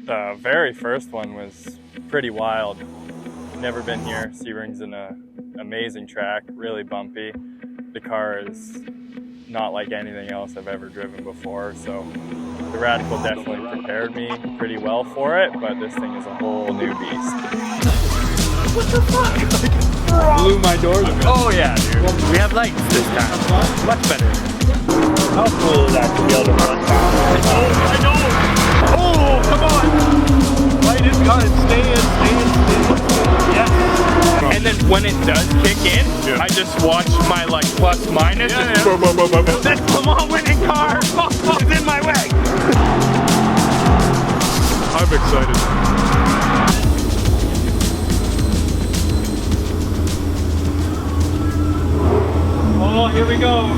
The very first one was pretty wild. Never been here. Sebring's an amazing track, really bumpy. The car is not like anything else I've ever driven before, so the Radical definitely prepared me pretty well for it, but this thing is a whole new beast. What the fuck? Blew my doors open. Oh yeah, dude. We have lights this time. Much better. How cool is that to be able to run down? I know! Oh, come on! Light is gone. Stay in. Yes. And then when it does kick in, I just watch my like plus minus. This Lamar winning car is in my way. I'm excited. Oh, here we go.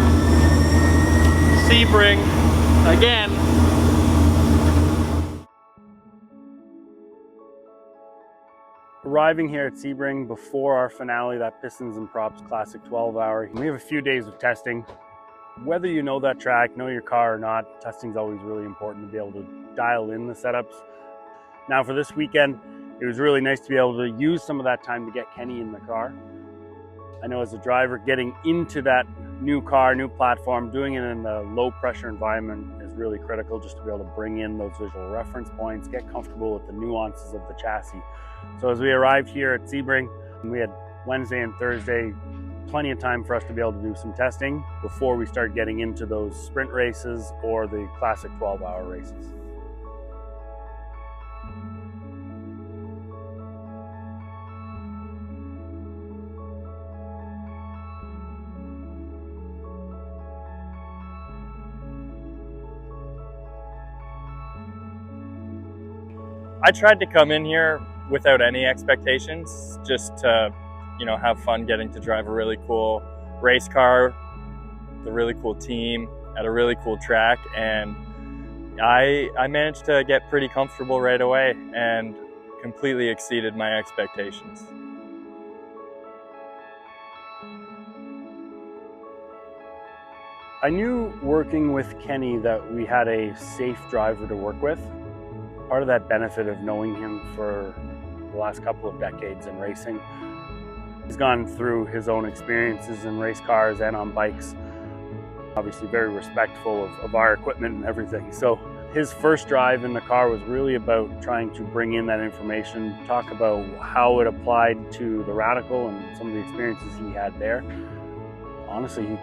Sebring again. Arriving here at Sebring before our finale, that Pistons and Props Classic 12 hour. We have a few days of testing. Whether you know that track, know your car or not, testing is always really important to be able to dial in the setups. Now for this weekend, it was really nice to be able to use some of that time to get Kenny in the car. I know as a driver, getting into that new car, new platform, doing it in a low pressure environment is really critical, just to be able to bring in those visual reference points, get comfortable with the nuances of the chassis. So as we arrived here at Sebring, we had Wednesday and Thursday, plenty of time for us to be able to do some testing before we start getting into those sprint races or the classic 12-hour races. I tried to come in here without any expectations, just to, you know, have fun getting to drive a really cool race car, a really cool team at a really cool track, and I managed to get pretty comfortable right away and completely exceeded my expectations. I knew working with Kenny that we had a safe driver to work with. Part of that benefit of knowing him for the last couple of decades in racing. He's gone through his own experiences in race cars and on bikes. Obviously very respectful of our equipment and everything. So his first drive in the car was really about trying to bring in that information, talk about how it applied to the Radical and some of the experiences he had there. Honestly, he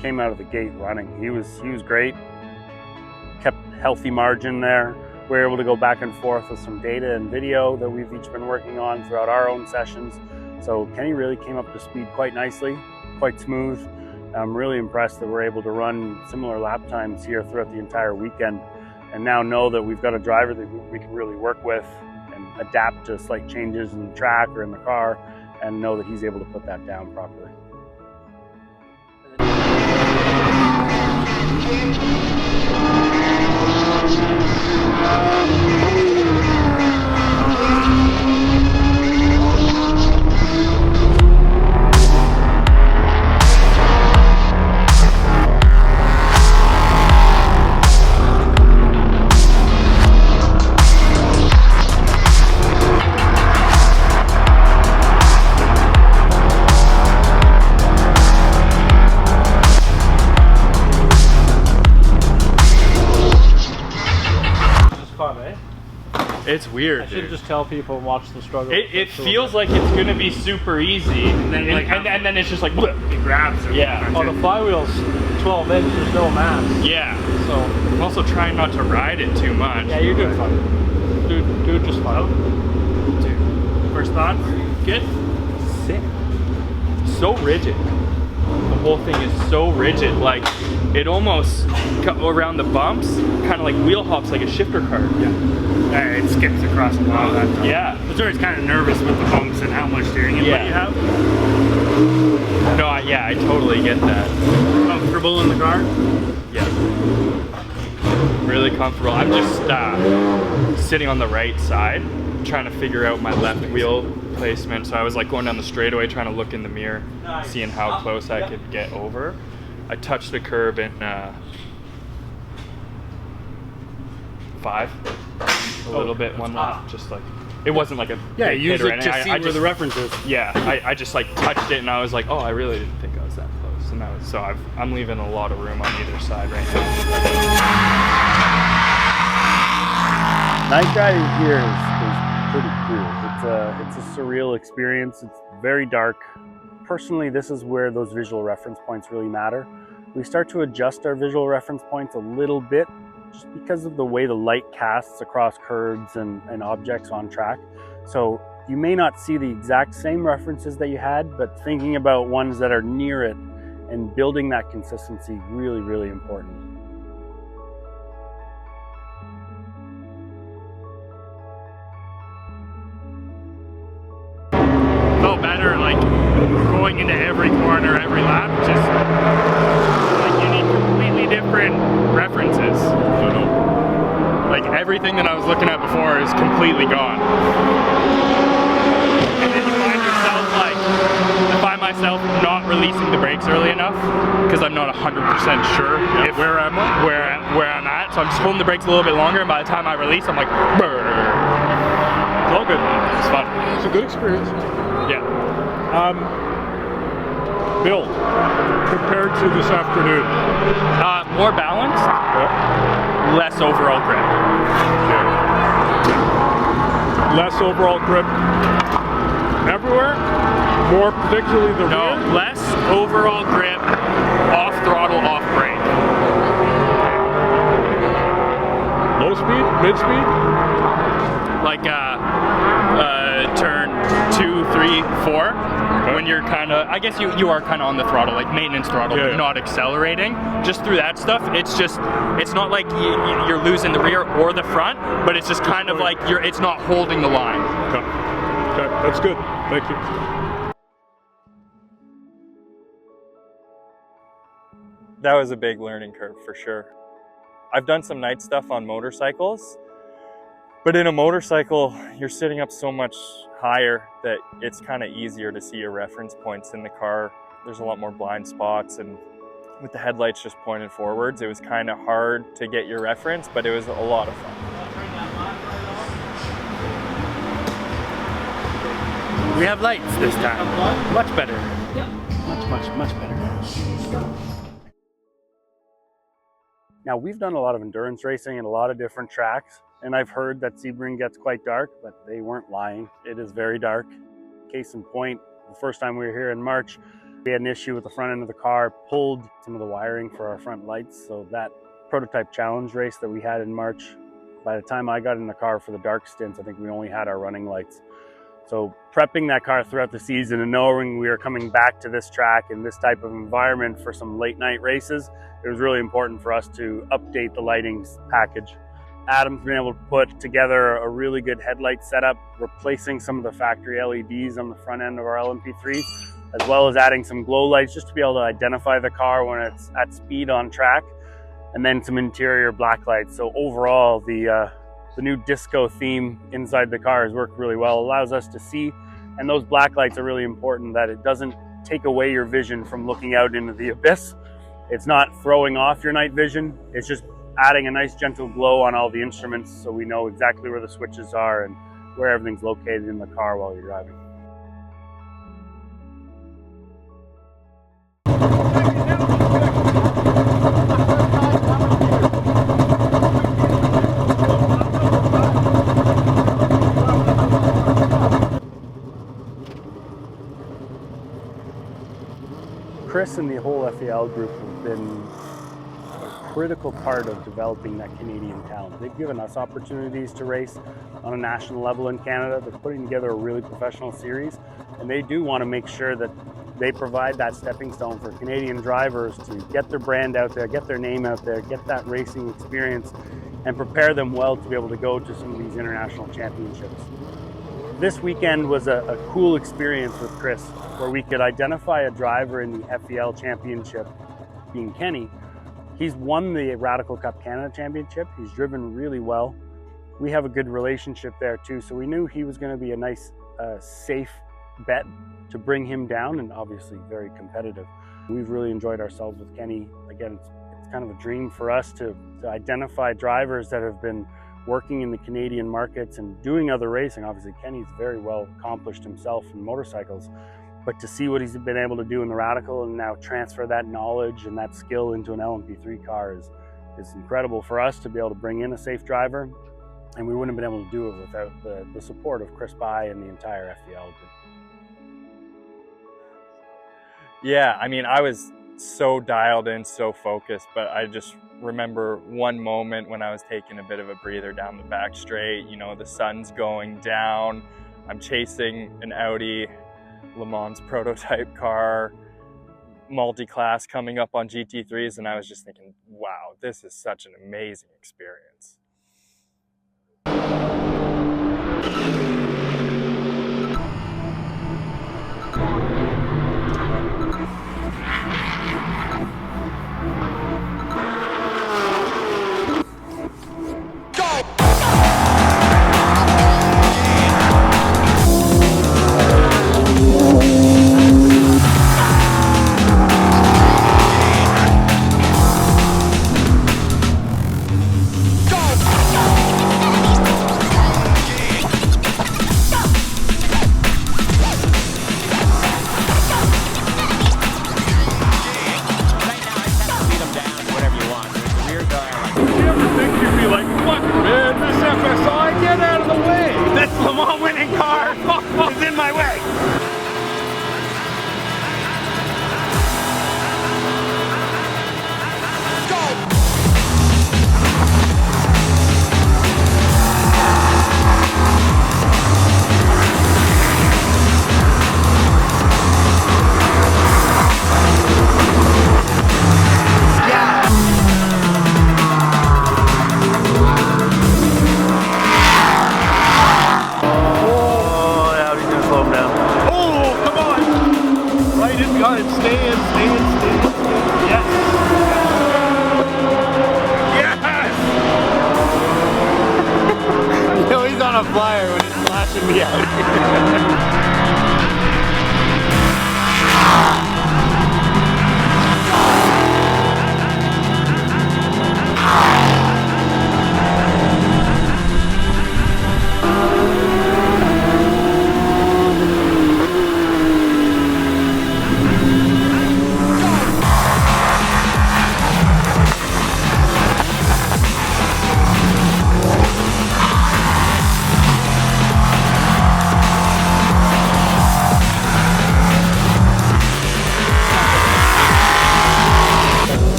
came out of the gate running. He was great, kept healthy margin there. We were able to go back and forth with some data and video that we've each been working on throughout our own sessions. So Kenny really came up to speed quite nicely, quite smooth. I'm really impressed that we're able to run similar lap times here throughout the entire weekend, and now know that we've got a driver that we can really work with and adapt to slight changes in the track or in the car, and know that he's able to put that down properly. It's weird. I should just tell people and watch the struggle. It feels like it's gonna be super easy, and then and then it's just like it grabs it. Yeah. Oh, the flywheel's 12 inch. There's no mass. Yeah. So I'm also trying not to ride it too much. Yeah, you're doing fine. Dude, just fine. Dude, first thoughts? Good. Sick. So rigid. The whole thing is so rigid. Like it almost around the bumps, kind of like wheel hops like a shifter car. Yeah. It skips across a lot of that time. Yeah. It's always kind of nervous with the bumps and how much steering input you have. No, I totally get that. Comfortable in the car? Yeah. really comfortable. I'm just sitting on the right side, trying to figure out my left wheel placement. So I was like going down the straightaway, trying to look in the mirror, seeing how close I could get over. I touched the curb in 5, a little bit, one lap, just like, it wasn't like a big use hit or it to anything. see where the reference is. Yeah, I just like touched it and I was like, oh, I really didn't think I was that close. And that was, so I'm leaving a lot of room on either side right now. Night driving here is pretty cool. It's a surreal experience. It's very dark. Personally, this is where those visual reference points really matter. We start to adjust our visual reference points a little bit just because of the way the light casts across curbs and objects on track. So you may not see the exact same references that you had, but thinking about ones that are near it and building that consistency, really, really important. Felt better, like going into every corner, every lap, just like you need completely different references. Like everything that I was looking at before is completely gone. And then you find yourself like, I find myself not releasing the brakes early enough because I'm not 100% sure if where I'm at. So I'm just holding the brakes a little bit longer, and by the time I release, I'm like, brr. It's all good. It's fun. It's a good experience. Yeah. Bill, compared to this afternoon. More balanced, less overall grip. Less overall grip everywhere? More particularly the rear? No, less overall grip, off throttle, off brake. Low speed? Mid speed? Like turn 2, 3, 4. Okay. When you're kind of, I guess you are kind of on the throttle, like maintenance throttle, but not accelerating. Just through that stuff, it's not like you're losing the rear or the front, but it's just kind of like it's not holding the line. Okay. Okay, that's good. Thank you. That was a big learning curve for sure. I've done some night stuff on motorcycles, but in a motorcycle, you're sitting up so much higher that it's kind of easier to see your reference points. In the car, there's a lot more blind spots, and with the headlights just pointed forwards, it was kind of hard to get your reference, but it was a lot of fun. We have lights this time. Much better. Much better. Now, we've done a lot of endurance racing in a lot of different tracks, and I've heard that Sebring gets quite dark, but they weren't lying. It is very dark. Case in point, the first time we were here in March, we had an issue with the front end of the car, pulled some of the wiring for our front lights. So that prototype challenge race that we had in March, by the time I got in the car for the dark stints, I think we only had our running lights. So prepping that car throughout the season and knowing we were coming back to this track in this type of environment for some late night races, it was really important for us to update the lighting package. Adam's been able to put together a really good headlight setup, replacing some of the factory LEDs on the front end of our LMP3, as well as adding some glow lights just to be able to identify the car when it's at speed on track, and then some interior black lights. So overall, the new disco theme inside the car has worked really well. It allows us to see, and those black lights are really important, that it doesn't take away your vision from looking out into the abyss. It's not throwing off your night vision. It's just adding a nice gentle glow on all the instruments so we know exactly where the switches are and where everything's located in the car while you're driving. Chris and the whole FEL group have been a critical part of developing that Canadian talent. They've given us opportunities to race on a national level in Canada. They're putting together a really professional series, and they do want to make sure that they provide that stepping stone for Canadian drivers to get their brand out there, get their name out there, get that racing experience, and prepare them well to be able to go to some of these international championships. This weekend was a cool experience with Chris, where we could identify a driver in the FEL championship, being Kenny. He's won the Radical Cup Canada Championship. He's driven really well. We have a good relationship there too, so we knew he was going to be a nice, safe bet to bring him down, and obviously very competitive. We've really enjoyed ourselves with Kenny. Again, it's kind of a dream for us to identify drivers that have been working in the Canadian markets and doing other racing. Obviously, Kenny's very well accomplished himself in motorcycles, but to see what he's been able to do in the Radical and now transfer that knowledge and that skill into an LMP3 car is incredible for us to be able to bring in a safe driver. And we wouldn't have been able to do it without the support of Chris By and the entire FDL group. Yeah, I mean, I was so dialed in, so focused, but I just remember one moment when I was taking a bit of a breather down the back straight. You know, the sun's going down. I'm chasing an Audi Le Mans prototype car, multi-class coming up on GT3s, and I was just thinking, wow, this is such an amazing experience. Flyer when he's flashing me out.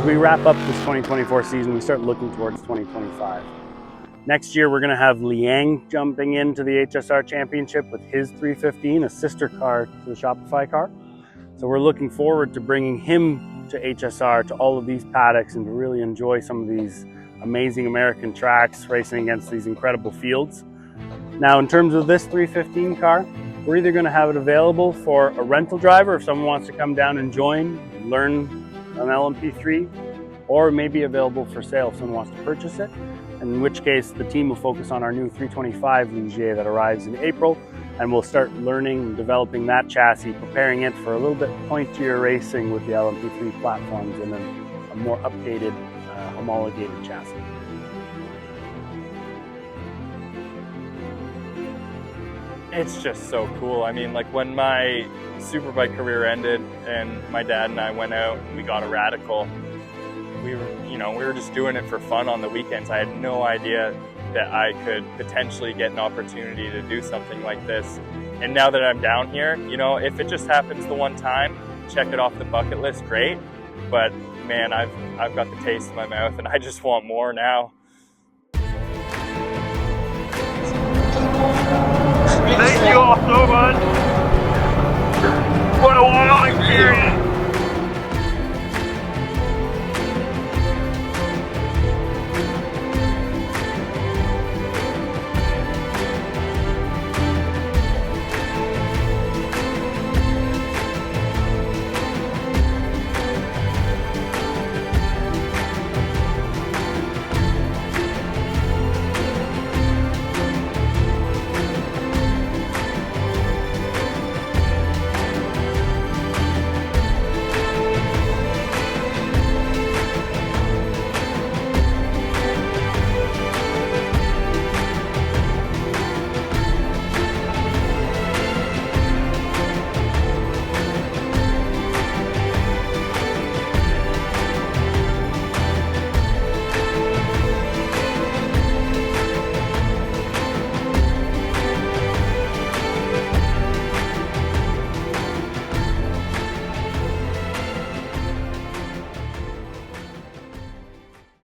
We wrap up this 2024 season, we start looking towards 2025. Next year, we're going to have Liang jumping into the HSR Championship with his 315, a sister car to the Shopify car. So we're looking forward to bringing him to HSR, to all of these paddocks, and to really enjoy some of these amazing American tracks, racing against these incredible fields. Now, in terms of this 315 car, we're either going to have it available for a rental driver if someone wants to come down and join and learn an LMP3, or maybe available for sale if someone wants to purchase it, in which case the team will focus on our new 325 Ligier that arrives in April, and we'll start learning and developing that chassis, preparing it for a little bit pointier racing with the LMP3 platforms and a more updated, homologated chassis. It's just so cool. I mean, like when my superbike career ended and my dad and I went out and we got a Radical, we were just doing it for fun on the weekends. I had no idea that I could potentially get an opportunity to do something like this. And now that I'm down here, you know, if it just happens the one time, check it off the bucket list, great. But man, I've got the taste in my mouth and I just want more now. They you all so much. What a while.